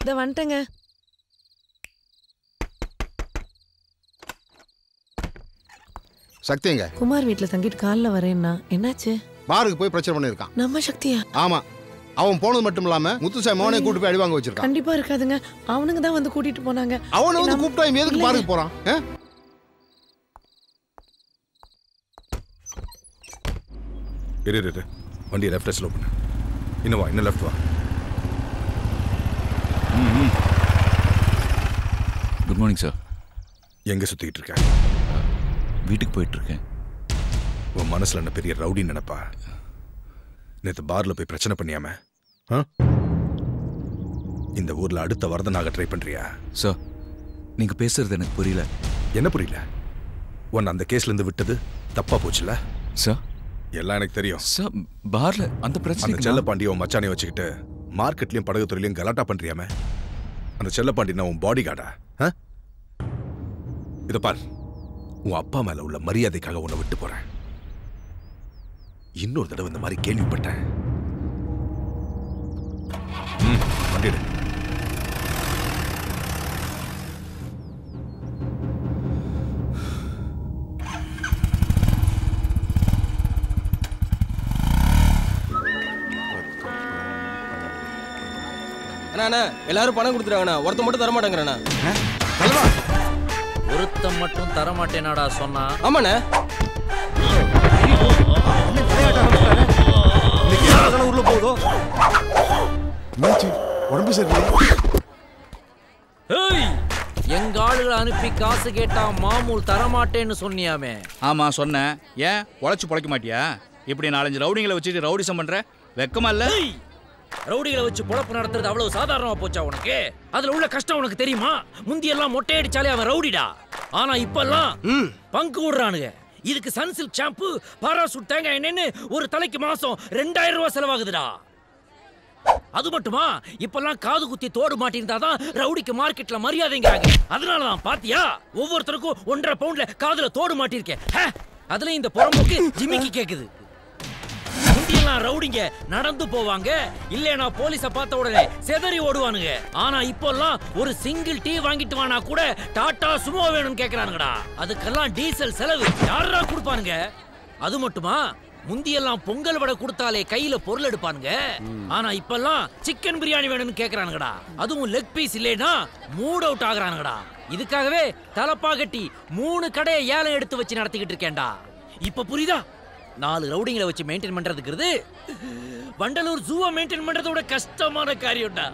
இத வந்துட்டேங்க. சக்திங்க குமார் வீட்ல தங்கிட்டு காலைல வரேன்னா என்னாச்சு? பாருக்கு போய் பிரச்சனை பண்ணிருக்கான். நம்ம சக்தியா? ஆமா, அவன் போனது மட்டும் இல்லாம முத்துசாமி அவனே கூட்டு போய் அடி வாங்க வச்சிருக்கான். கண்டிப்பா இருக்காதுங்க, அவனுங்க தான் வந்து கூட்டிட்டு போனாங்க. அவனை வந்து கூப்பிட்டா இவன் எதுக்கு பாருக்கு போறான்? இரு வண்டி லெஃப்ட் ஸ்லோ பண்ணு. இன்னும் வா, இன்னும் லெஃப்ட் வா. Good morning sir. எங்க சுத்திட்டு இருக்க? வீட்டுக்கு போயிட்டு இருக்கேன். உன் மனசுல என்ன பெரிய ரவுடி நினைப்பா? நேத்து பார்ல போய் பிரச்சனை பண்ணியாம இந்த ஊர்ல அடுத்த வரதனாக ட்ரை பண்றியா? சார், நீங்க பேசுறது எனக்கு புரியல. என்ன புரியல? உன்னை அந்த கேஸ்ல இருந்து விட்டது தப்பா போச்சுல? சார், எல்லாம் எனக்கு தெரியும். சார், பார்ல அந்த பிரச்சனை. அந்த செல்லப்பாண்டிய உன் மச்சானே வச்சுக்கிட்டு மார்க்கெட்லயும் படகு துறையிலையும் கலாட்டா பண்றியாம? அந்த செல்லப்பாண்டி நான் உன் பாடி கார்டா? இத பார், உன் அப்பா மேல உள்ள மரியாதைக்காக உன்னை விட்டு போறேன். இன்னொரு தடவை இந்த மாதிரி கேள்விப்பட்டேன். வண்டிடு. அண்ணா எல்லாரும் பணம் கொடுத்துறாங்கண்ணா, ஒருத்த மட்டும் தர மாட்டேங்கிறண்ணா. ஒருத்தன் மட்டும் தர மாட்டேனாடா சொன்னா? ஆமாண்ணே. உள்ள போதோ உடம்பு சரி. எங்க ஆளுகளை அனுப்பி காசு கேட்டா மாமூல் தரமாட்டேன்னு சொன்னியாமே? ஆமா சொன்னேன். ஏன் உழைச்சு பொழைக்க மாட்டியா? இப்படி 4-5 ரவுடிங்களை வச்சுட்டு ரவுடிசம் பண்ற வெக்கமா இல்ல? ரவுடிகளை வச்சு பொழப்பு நடத்துறது அவ்வளவு சாதாரணமா போச்சா உனக்கு? அதுல உள்ள கஷ்டம் உனக்கு தெரியுமா? முந்தியெல்லாம் மொட்டை அடிச்சாலே அவன் ரவுடிடா. ஆனா இப்பெல்லாம் பங்கு விடுறானுங்க. இதுக்கு சன்சில்க் ஷாம்பு, பாராசூட் தேங்காய் எண்ணெய்னு ஒரு தலைக்கு மாசம் 2000 ரூபாய் செலவாகுதுடா. அது மட்டுமா, இப்பெல்லாம் காது குத்தி தோடு மாட்டிருந்தாதான் ரவுடிக்கு மார்க்கெட்ல மரியாதைங்கிறாங்க. அதனாலதான் பாத்தியா ஒவ்வொருத்தருக்கும் 1.5 பவுண்ட்ல காதுல தோடு மாட்டிருக்கேன். அதுல இந்த புறம்போக்கு ஜிமிக்கி கேக்குது. முந்தியெல்லாம் ரவுடிங்க நடந்து போவாங்க, இல்லனா போலீஸ பார்த்த உடனே செதறி ஓடுவானுங்க. ஆனா இப்பெல்லாம் ஒரு சிங்கிள் டீ வாங்கிட்டு வானா கூட டாடா சுமோ வேணும்னு கேக்குறானுங்கடா. அதுக்கெல்லாம் டீசல் செலவு யாரா கொடுப்பானுங்க? அது மட்டுமா, முந்தியெல்லாம் பொங்கல் வடை கொடுத்தாலே கையில பொருள் எடுப்பானுங்க. ஆனா இப்பெல்லாம் சிக்கன் பிரியாணி வேணும்னு கேக்குறானுங்கடா. அதுவும் லெக் பீஸ் இல்லைனா மூட் அவுட் ஆகுறானுங்கடா. இதுக்காகவே தலப்பா கட்டி 3 கடையை ஏலம் எடுத்து வச்சு நடத்திக்கிட்டு இருக்கேன்டா. இப்ப புரியுதா? 4 ரவுடிங்களை வச்சு மெயின்டைன் பண்றதுக்கு வண்டலூர் ஜூவை மெயின்டைன் பண்றதோட கஷ்டமான காரியம்டா.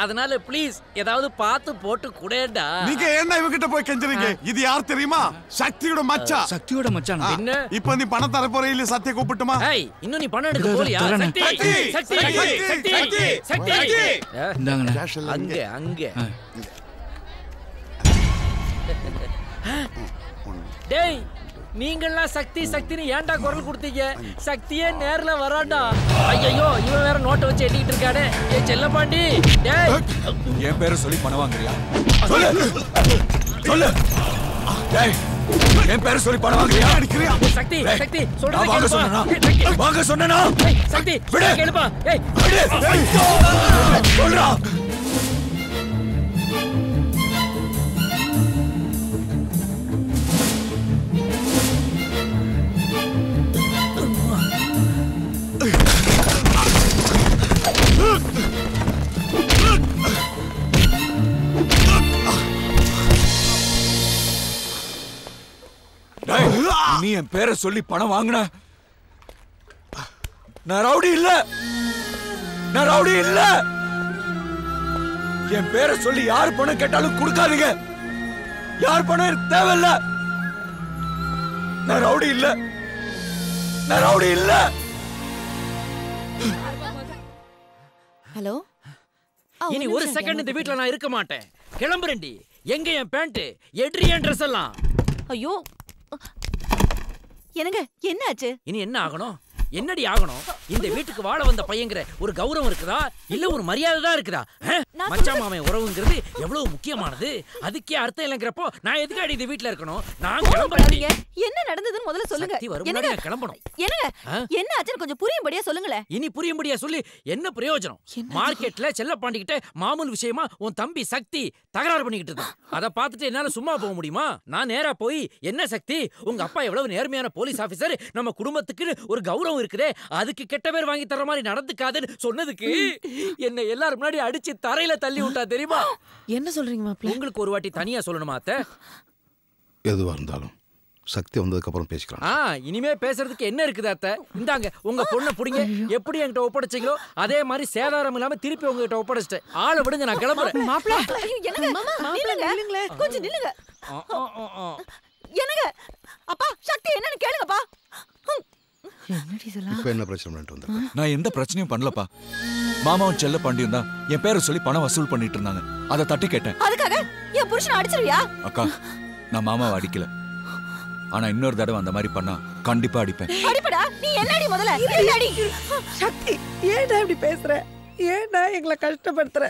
அதனால ப்ளீஸ் ஏதாவது பார்த்து போட்டு கூடடா. நீங்க என்ன இவகிட்ட போய் கெஞ்சறீங்க? இது யார் தெரியுமா? சக்தியோட மச்சான். சக்தியோட மச்சான். என்ன இப்போ நீ பணம் தர போற இல்ல? சத்திய கூப்பிட்டுமா? ஏய், இன்னும் நீ பணம் எடுக்க போறியா? சக்தி சக்தி சக்தி சக்தி இந்தாங்கண்ணா. அங்க அங்க. டேய், நீங்கெல்லாம் சக்தி சக்தின்னு ஏன்டா குரல் கொடுத்தீங்க? சக்தியே நேர்ல வராண்டா. ஐயோ, இவன் வேற நோட்டை வச்சு எட்டிட்டு இருக்கானே. ஏ செல்லப்பாண்டி, டேய் என் பேரை சொல்லி பணம் வாங்குறியா? சொல்லு சொல்லு. டேய், என் பேரை சொல்லி பணம் வாங்குறியா? அடிக்கறியா? சக்தி சக்தி சொல்றத வாங்க கேளுப்பா. சொன்னேனா? வாங்க சொன்னேனா? சக்தி கேளுப்பா. ஏய் சொல்றா. நீ என் பேரை சொல்லி பணம் வாங்கின? நான் ரவுடி இல்ல, நான் ரவுடி இல்ல. என் பேரை சொல்லி யார் பணம் கேட்டாலும் கொடுக்காதீங்க. யார் பணம் எனக்கு தேவையில்ல. நான் ரவுடி இல்ல, நான் ரவுடி இல்ல. ஹலோ, இனி ஒரு செகண்ட் இந்த வீட்ல நான் இருக்க மாட்டேன். கிளம்புறேன்டி. எங்க என் பேண்ட்? எட்ரி என் ட்ரெஸ் எல்லாம். ஐயோ, என்னங்க என்னாச்சு? இனி என்ன ஆகணும்? என்னடி ஆகணும்? இந்த வீட்டுக்கு வாழ வந்த பையங்கிற ஒரு கௌரவம் இருக்குதா இல்ல ஒரு மரியாதை தான் இருக்குதா? மச்சான் மாமன் உறவுங்கிறது எவ்வளவு முக்கியமானது. அதுக்கே அர்த்தம் இல்லைங்கிறப்போ நான் எதுக்காடி இந்த வீட்டுல இருக்கணும்? நான் கிளம்புறேன். என்ன நடந்ததுன்னு முதல்ல சொல்லுங்க. நான் கிளம்பணும். என்னங்க என்ன ஆச்சுன்னு கொஞ்சம் புரியும்படியா சொல்லுங்களேன். இனி புரியும்படியா சொல்லி என்ன பிரயோஜனம்? மார்க்கெட்ல செல்லப்பாண்டி கிட்ட மாமூல் விஷயமா உன் தம்பி சக்தி தகராறு பண்ணிக்கிட்டு இருந்தான். அதை பார்த்துட்டு என்னால சும்மா போக முடியுமா? நான் நேரா போய் என்ன சக்தி, உங்க அப்பா எவ்வளவு நேர்மையான போலீஸ் ஆபீசர், நம்ம குடும்பத்துக்கு ஒரு கௌரவம் இருக்குதே, அதுக்கு கெட்ட பேர் வாங்கி தர மாதிரி நடந்துக்காதுன்னு சொன்னதுக்கு என்ன எல்லாரும் முன்னாடி அடிச்சு தரையில தள்ளி விட்டா தெரியுமா? என்ன சொல்றீங்க மாப்பிள்ள? உங்களுக்கு ஒரு வாட்டி தனியா சொல்லணுமா அத்தை? எதுவா இருந்தாலும் சக்தி வந்ததுக்கு அப்புறம் பேசிக்கலாம். இனிமே பேசுறதுக்கு என்ன இருக்குது அத்தை? இந்தாங்க உங்க பொண்ணை புடிங்க. எப்படி என்கிட்ட ஒப்படைச்சீங்களோ அதே மாதிரி சேதாரம் இல்லாம திருப்பி உங்ககிட்ட ஒப்படைச்சிட்டேன். ஆளை விடுங்க, நான் கிளம்புறேன். மாப்பிள்ள கொஞ்சம் நில்லுங்க. என்னங்க அப்பா சக்தி என்னன்னு கேளுங்கப்பா. இப்ப என்ன பிரச்சனை பண்ணிட்டு வந்த? நான் எந்த பிரச்சனையும் பண்ணலப்பா. மாமாவும் செல்ல பாண்டியும் தான் என் பேரை சொல்லி பணம் வசூல் பண்ணிட்டு இருந்தாங்க. அதை தட்டி கேட்டேன். அதுக்காக என் புருஷனை அடிச்சிருவியா? அக்கா, நான் மாமாவை அடிக்கல. ஆனா இன்னொரு தடவை அந்த மாதிரி பண்ணா கண்டிப்பா அடிப்பேன். அடிப்படா. நீ என்னடி முதல்ல அடி. சக்தி ஏன்டா இப்படி பேசுற? ஏன்டா எங்களை கஷ்டப்படுத்துற?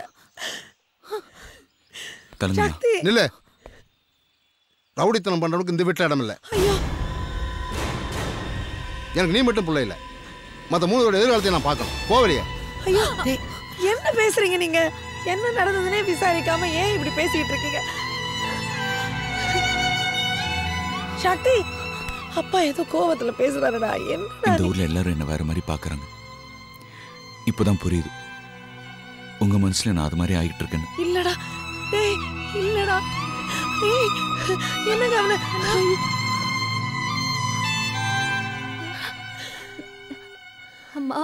கிளம்பி இல்ல, ரவுடித்தனம் பண்றவனுக்கு இந்த வீட்டுல இடம் இல்ல. எனக்கு நீ மட்டும் பிள்ளை இல்ல, மத்த 3 பேரோட எதிர்காலத்தை நான் பார்க்கணும். போவலையே. ஐயோ என்ன பேசுறீங்க நீங்க? என்ன நடந்ததுன்னே விசாரிக்காம ஏன் இப்படி பேசிட்டு இருக்கீங்க? சக்தி, அப்பா ஏதோ கோவத்துல பேசுறாருடா. என்ன இந்த ஊர்ல எல்லாரும் என்ன வேற மாதிரி பாக்குறாங்க. இப்பதான் புரியுது உங்க மனசுல நான் அது மாதிரி ஆகிட்டு இருக்கேன்னு. இல்லடா டேய், இல்லடா டேய், என்னங்க அவன? அம்மா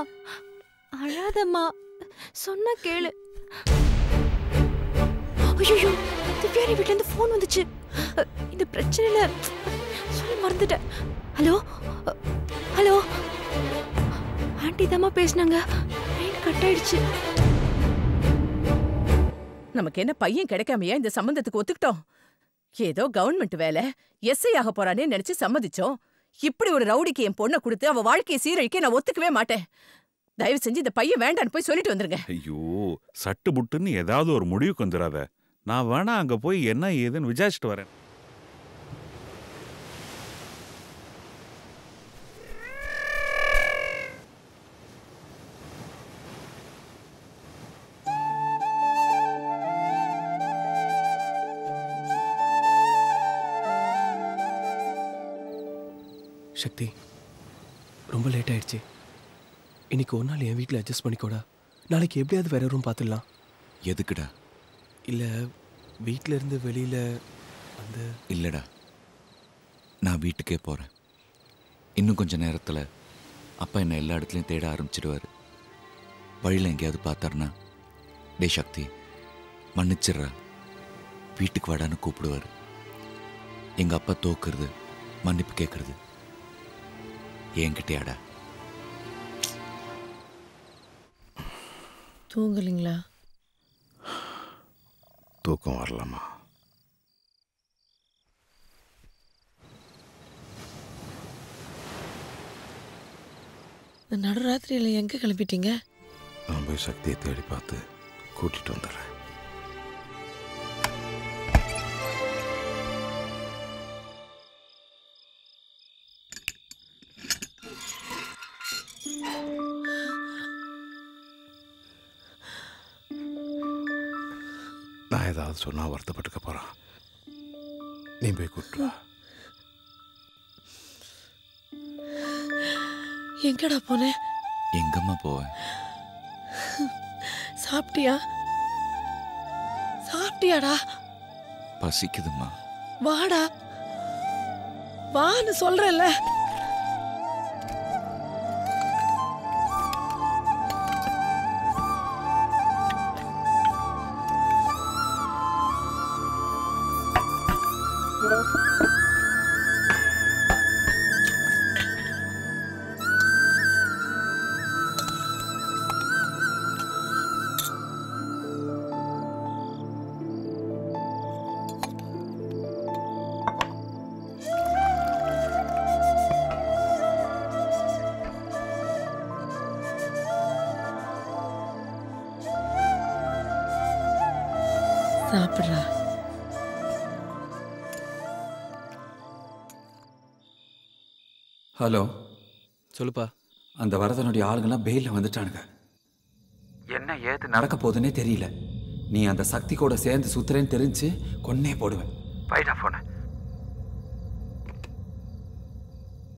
அழாதம்மா, சொன்ன கேளு. ஐயோ, திவ்யாரி வீட்ல இருந்து போன் வந்துச்சு. இந்த பிரச்சனையில சொல்ல மறந்துட்டேன். ஹலோ ஹலோ, ஆண்டி தாம்மா பேசினாங்க. லைன் கட் ஆயிடுச்சு. நமக்கு என்ன பையன் கிடைக்காமையா இந்த சம்பந்தத்துக்கு ஒத்துக்கிட்டோம்? ஏதோ கவர்மெண்ட் வேலை, எஸ்ஐ ஆக போறானே நினைச்சு சம்மதிச்சோம். இப்படி ஒரு ரவுடிக்கு என் பொண்ணை கொடுத்து அவ வாழ்க்கையை சீரழிக்க நான் ஒத்துக்கவே மாட்டேன். தயவு செஞ்சு இந்த பையன் வேண்டான்னு போய் சொல்லிட்டு வந்துருங்க. ஐயோ, சட்டு புட்டுன்னு ஏதாவது ஒரு முடிவுக்கு வந்துடாத. நான் வேணா அங்க போய் என்ன ஏதுன்னு விசாரிச்சுட்டு வரேன். சக்தி, ரொம்ப லேட் ஆயிடுச்சு. இன்னைக்கு ஒரு நாள் என் வீட்டில் அட்ஜஸ்ட் பண்ணிக்கோடா. நாளைக்கு எப்படியாவது வேற ரூம் பார்த்துடலாம். எதுக்குடா? இல்லை, வீட்டில் இருந்து வெளியில் அந்த இல்லடா, நான் வீட்டுக்கே போறேன். இன்னும் கொஞ்ச நேரத்தில் அப்பா என்னை எல்லா இடத்துலையும் தேட ஆரம்பிச்சிடுவார். வழியில் எங்கேயாவது பார்த்தாருன்னா, டே சக்தி மன்னிச்சிடுறா, வீட்டுக்கு வாடான்னு கூப்பிடுவார். எங்கள் அப்பா தோக்குறது, மன்னிப்பு கேட்கறது என்கிட்டயாடா. தூங்கலீங்களா? தூக்கம் வரலாமா? நடுராத்திரியில எங்க கிளம்பிட்டீங்க? நான் போய் சக்தியை தேடி பார்த்து கூட்டிட்டு வந்துடுறேன். நான் ஏதாவது சொன்னா வருத்தப்பட்டுக்க போறான். நீ போய் கூட்டு வா. எங்கடா போனே? எங்கம்மா போவேன்? சாப்பிட்டியா? சாப்பிட்டியாடா? பசிக்குதும்மா. வாடா, வான்னு சொல்றேன்ல. சாப்பிட்றா. ஹலோ, சொல்லுப்பா. அந்த வரதனுடைய ஆளுங்கெல்லாம் பெயிலில் வந்துட்டானுங்க. என்ன ஏது நடக்க போகுதுன்னே தெரியல. நீ அந்த சக்தி கூட சேர்ந்து சுத்துறேன்னு தெரிஞ்சு கொன்னே போடுவேன். வைடா போன.